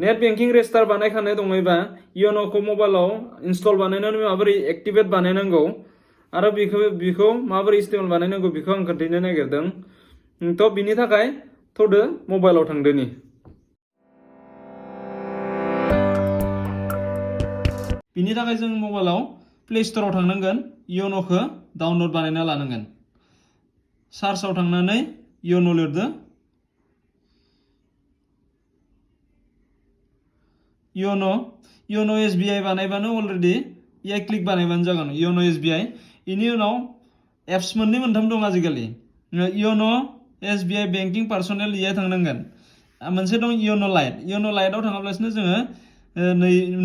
net banking register बानायखानाय दङबा योनोखौ मबाइलाव install बानायनानै माबोरै एक्टिभेट बानायनांगौ आरो बेखौ माबोरै स्टेबल बानायनांगौ बेखौ आं खोन्थानो नागिरदों थ' बिनि थाखाय थ'दो मबाइलाव थांदोनि बिनि थाखाय जों मबाइलाव प्ले स्ट'राव थांनांगोन योनोखौ डाउनलड बानायना लानांगोन सार्चआव थांनानै योनो लिरदो योनो SBI बानायबानो अलरेडि इयाय क्लिक बानायबानो जागोन योनो SBI इनि उनाव एप्स मोननै मोनथाम दं आजिखालि योनो SBI बेंकिं पार्सनेल इयाय थांनांगोन मोनसे दं योनो लाइटआव थाङाब्लासिनो जोङो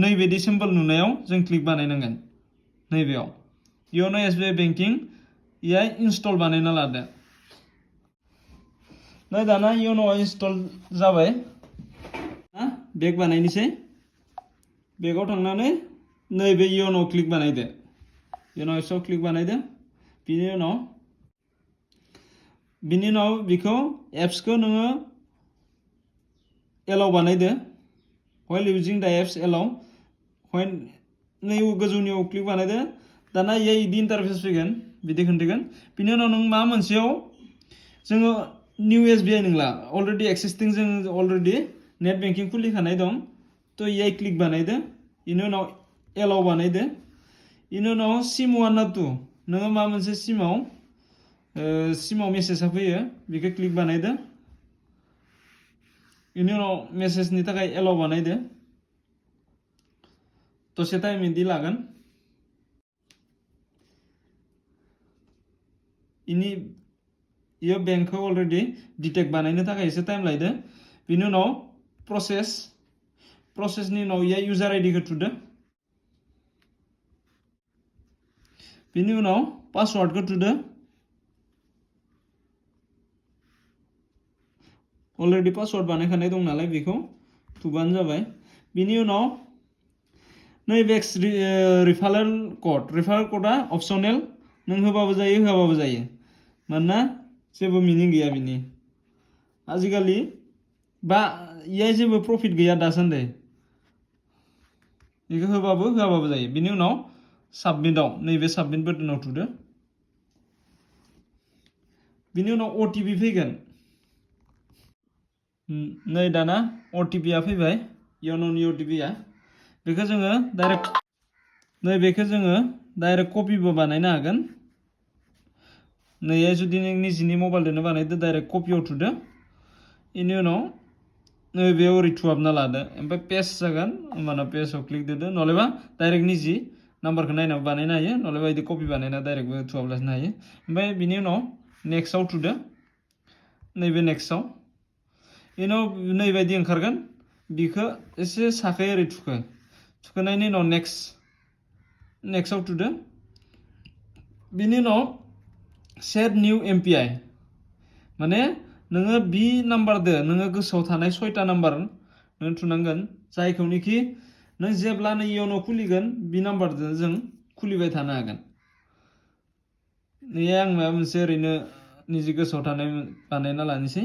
नैबेदि सिम्बल नुनायाव जों क्लिक बानायनांगोन नैबेयाव योनो SBI बेंकिं इयाय इनस्टल बानायना लादो नै दाना योनो इनस्टल जाबाय बेग बानायनोसै बेगाव थांनानै नैबे योनो क्लिक बानायदो योनो एप्सआव क्लिक बानायदो बिनि उनाव बेखौ एप्सखौ नोङो एलाव बानायदो while using the apps allow when नै गोजौनियाव क्लिक बानायदो दाना इयाय इदि इन्टारफेस फैगोन बिदि खोन्थागोन बिनि उनाव नों मा मोनसेयाव जोङो निउ SBI नंला अलरेडि एक्सिस्टिं जों अलरेडि नेट बेंकिं खुलिखानाय दं थ' इयाय क्लिक बानायदो इनि उनाव एलाव बानायदो इनि उनाव सिम 1 ना 2 नोङो मा मोनसे सिमाव मेसेजआ फैयो बेखौ क्लिक बानायदो इनि उनाव मेसेजनि थाखाय एलाव बानायदो दसे टाइम इदि लागोन इयो बेंकखौ अलरेडि डिटेक्ट बानायनो थाखाय एसे टाइम लायदो बिनि उनाव प्रसेसनि उनाव इयाय इउजार आइडिखौ थुदो बिनि उनाव पासवार्डखौ थुदो अलरेडि पासवार्ड बानायखानाय दं नालाय बेखौ थुबानो जाबाय बिनि उनाव नैबे रिफारेल क'डा अपसनेल नों होबाबो जायो होआबाबो जायो मानोना जेबो मिनिं गैया बिनि आजिखालि बा इयाय जेबो प्रफिट गैया दासान्दि बेखौ होबाबो होआबाबो जायो बिनि उनाव साबमिटआव नैबे साबमिट बाटनाव थुदो बिनि उनाव OTP फैगोन नै दाना OTPआ फैबाय योनोनि OTPआ बेखौ जोङो डाइरेक्ट कपिबो बानायनो हागोन नैया जुदि नों निजिनि मबाइलजोंनो बानायदो डाइरेक्ट कपियाव थुदो इनि उनाव नैबेयाव ओरै थुहाबना लादो ओमफ्राय पेस्ट जागोन होमबाना पेस्टआव क्लिक दोदो नलेबा डाइरेक्ट निजि नाम्बारखौ नायनानै बानायनो हायो नलेबा इदि कपि बानायना डाइरेक्टबो थुहाबलासिनो हायो ओमफ्राय बिनि उनाव नेक्स्टआव थुदो नैबे नेक्स्टआव इनाव नैबायदि ओंखारगोन बिखौ एसे साखै ओरै थुखोनायनि उनाव नेक्स्टआव थुदो बिनि उनाव सेट निउ MPI माने नोङो बि नाम्बारदो नोङो गोसोआव थानाय 6टा नाम्बार नों थुनांगोन जायखौनोखि नों जेब्लानो योनो खुलिगोन बि नाम्बारजों जों खुलिबाय थानो हागोन नैया आं माबा मोनसे ओरैनो निजि गोसोआव थानाय बानायना लानोसै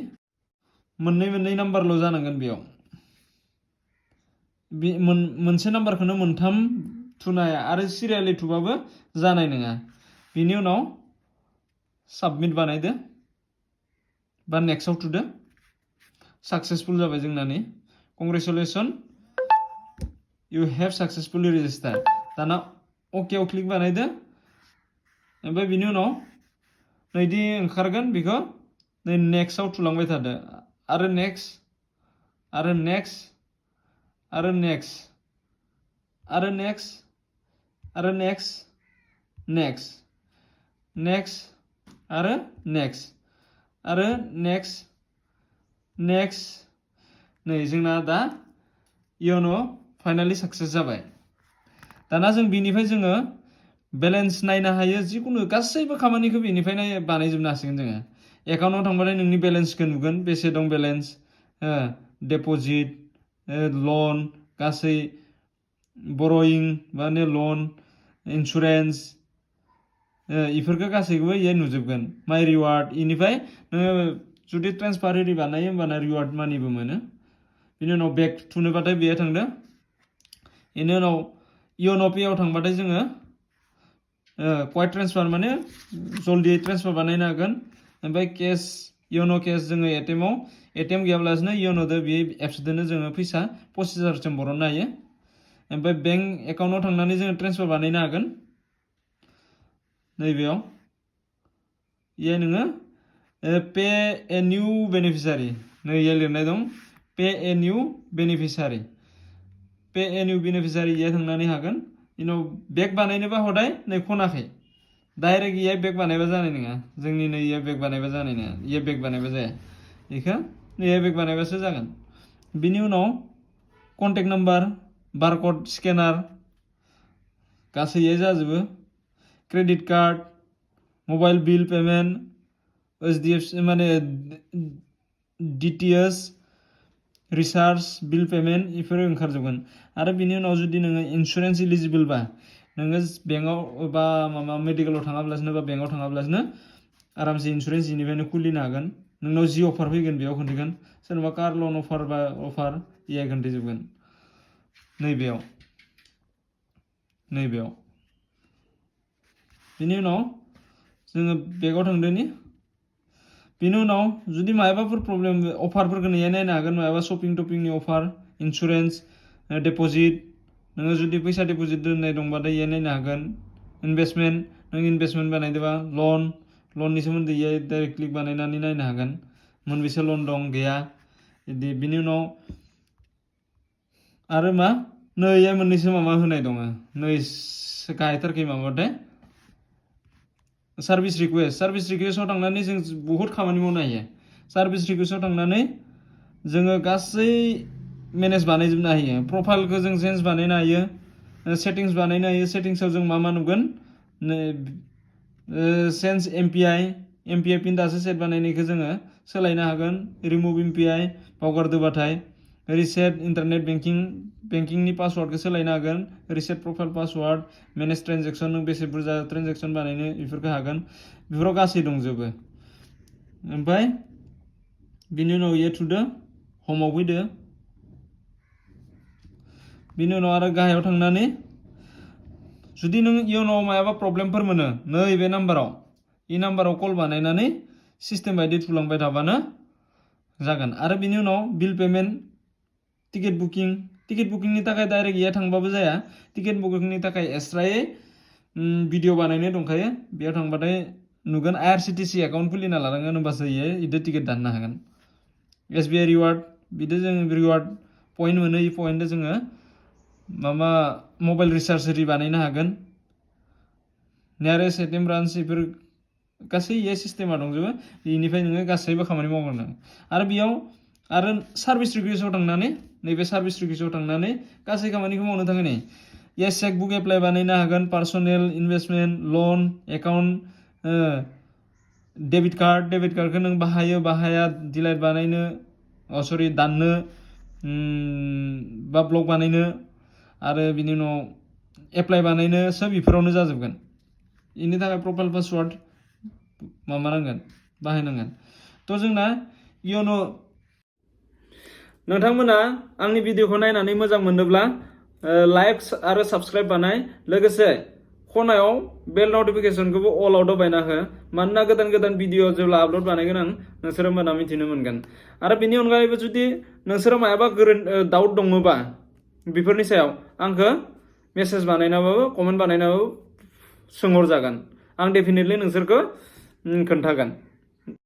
मोननै नाम्बारल' जानांगोन बेयाव मोनसे नाम्बारखौनो मोनथाम थुनो हाया आरो सिरियालि थुबाबो जानाय नङा बिनि उनाव साबमिट बानायदो बा नेक्स्टआव थुदो साक्सेसफुल जाबाय जोंनानि congratulation you have successfully registered दाना ओकेआव क्लिक बानायदो ओमफ्राय बिनि उनाव नैदि ओंखारगोन बेखौ नै नेक्स्टआव थुलांबाय थादो आरो नेक्स्ट आरो नेक्स्ट आरो नेक्स्ट आरो नेक्स्ट आरो नेक्स्ट नेक्स्ट नेक्स्ट आरो नेक्स्ट आरो नेक्स्ट नेक्स्ट नै जोंना दा योनो फाइनाली सक्सेस जाबाय दाना जों बिनिफ्राय जोङो बेलेन्स नायनो हायो जिकुनु गासैबो खामानिखौ बिनिफ्राय बानायजोबनो हासिगोन जोङो एकाउन्टआव थांबाथाय नोंनि बेलेन्सखौ नुगोन बेसे दं बेलेन्स डिप'जिट लन गासै बर'यिं माने लन इन्सुरेन्स इफोरखौ गासैखौबो इयाय नुजोबगोन माय रिवार्ड इनिफ्राय नोङो जुदि ट्रेन्सफार एरि बानायो होमबाना रिवार्ड मानिबो मोनो बिनि उनाव बेक थुनोबाथाय बेयो थांदो बेनि उनाव इयन' पेआव थांबाथाय जोङो क्वाइक ट्रेन्सफार माने जल्दि ट्रेन्सफार बानायनो हागोन ओमफ्राय केस इयन' केस जोङो एटिएम गैयाब्लासो इयन'दो बे एप्सदोनो जोङो फैसा 25,000सिम बरननो हायो ओमफ्राय बेंक एकाउन्टाव थांनानै जोङो ट्रेन्सफार बानायनो हागोन नैबेयाव इयो नोङो पे ए निउ बेनिफिसारि नै इयो लिरनाय दं पे ए निउ बेनिफिसारि पे ए निउ बेनिफिसारि इयो थांनानै हागोन उनाव बेक बानायनोबा हदाय नै खनाखै डाइरेक्ट इयो बेक बानायबा जानाय नङा जोंनि नै इयो बेक बानायबा जानाय नङा इयो बेक बानायबा जाया बेखौ नैयो बेक बानायबासो जागोन बिनि उनाव कन्टेक्ट नाम्बार बारकड स्केनार गासैयो जाजोबो क्रेडिट कार्ड मबाइल बिल पेमेन्ट HDFC माने DTS रिचार्ज बिल पेमेन्ट बेफोर ओंखारजोबगोन आरो बिनि उनाव जुदि नोङो इन्सुरेन्स इलिजिबोलबा नोङो बेंकआव बा माबा मेडिकेलाव थाङाब्लासिनो बा बेंकआव थाङाब्लासिनो आरामसे इन्सुरेन्स इनिफ्रायनो खुलिनो हागोन नोंनाव जि अफार फैगोन बेयाव खोन्थागोन सोरबा कार लन अफार बा अफार इया खोन्थाजोबगोन नैबेयाव बिनि उनाव जोङो बेगाव थांदोनि बिनि उनाव जुदि मायाबाफोर प्रब्लेम अफारफोरखौ नैया नायनो हागोन मायाबा शपिं टपिंनि अफार इन्सुरेन्स डिप'जिट नोङो जुदि फैसा डिप'जिट दोननाय दंबाथाय इयो नायनो हागोन इनभेस्टमेन्ट नों इनभेस्टमेन्ट बानायदोंबा लननि सोमोन्दै इयो डाइरेक्ट क्लिक बानायनानै नायनो हागोन मोनबेसे लन दं गैया बिदि बिनि उनाव आरो मा नै इयो मोननैसो माबा होनाय दङ नै गाहायथारखै माबाथाय सार्भिस रिकुवेस्टआव थांनानै जों बहुत खामानि मावनो हायो सार्भिस रिकुवेस्टआव थांनानै जोङो गासै मेनेज बानायजोबनो हायो प्रफाइलखौ जों चेन्ज बानायनो हायो सेटिंस बानायनो हायो सेटिंसआव जों मा नुगोन चेन्ज एमपिआइ पिन दासो सेट बानायनायखौ जोङो सोलायनो हागोन रिमुभ एमपिआइ बावगारदोबाथाय रिसेट इन्टारनेट बेंकिंनि पासवार्डखौ सोलायनो हागोन reset profile password manage transaction नों बेसे बुरजा ट्रेन्जेक्सन बानायनो बेफोरखौ हागोन बेफोराव गासै दंजोबो ओमफ्राय बिनि उनाव इयो थुदो हमाव फैदो बिनि उनाव आरो गाहायाव थांनानै जुदि नों इयुनाव मायाबा प्रब्लेमफोर मोनो नैबे नाम्बाराव कल बानायनानै सिस्टेम बायदि थुलांबाय थाबानो जागोन आरो बिनि उनाव बिल पेमेन्ट टिकेट बुकिंनि थाखाय डाइरेक्ट इया थांबाबो जाया टिकेट बुकिंनि थाखाय एक्सट्रायै भिडिअ बानायनाय दंखायो बेयाव थांबाथाय नुगोन IRCTC एकाउन्ट खुलिना लानांगोन होमबासो इयो टिकेट दाननो हागोन SBI रिवार्ड बिदि जों रिवार्ड पइन्ट मोनो इ पइन्टजों जोङो माबा मबाइल रिचार्ज ओरि बानायनो हागोन नियारेस्ट ATM ब्रान्च बेफोर गासै इयो सिस्टेमा दंजोबो बेनिफ्राय नोङो गासैबो खामानि मावगोन आरो बेयाव आरो सार्भिस रिकुवेस्टआव थांनानै नैबे सार्भिस रिकुवेस्टआव थांनानै गासै खामानिखौ मावनो थाखाय नै इयो चेकबुक एप्लाइ बानायनो हागोन पार्सनेल इनभेस्टमेन्ट लन एकाउन्ट डेबिट कार्डखौ नों बाहाया डिलाइट बानायनो दाननो बा ब्लक बानायनो आरो बिनि उनाव एप्लाइ बानायनो सोब बेफोरावनो जाजोबगोन बेनि थाखाय प्रफाइल पासवार्ड बाहायनांगोन थ' जोंना इयन' नोंथांमोना आंनि भिडिअखौ नायनानै मोजां मोनोब्ला लाइक आरो साबस्क्राइब बानाय लोगोसे खनायाव बेल नटिफिकेसनखौबो अलाव दबायना हो मानोना गोदान भिडिअ जेब्ला आपल'ड बानायगोन आं नोंसोरो होमबाना मिथिनो मोनगोन आरो बेनि अनगायैबो जुदि नोंसोरो मायाबा डाउट दङबा बेफोरनि सायाव आंखौ मेसेज बानायनाबाबो कमेन्ट बानायनाबाबो सोंहरजागोन आं डेफिनेटलि नोंसोरखौ खोन्थागोन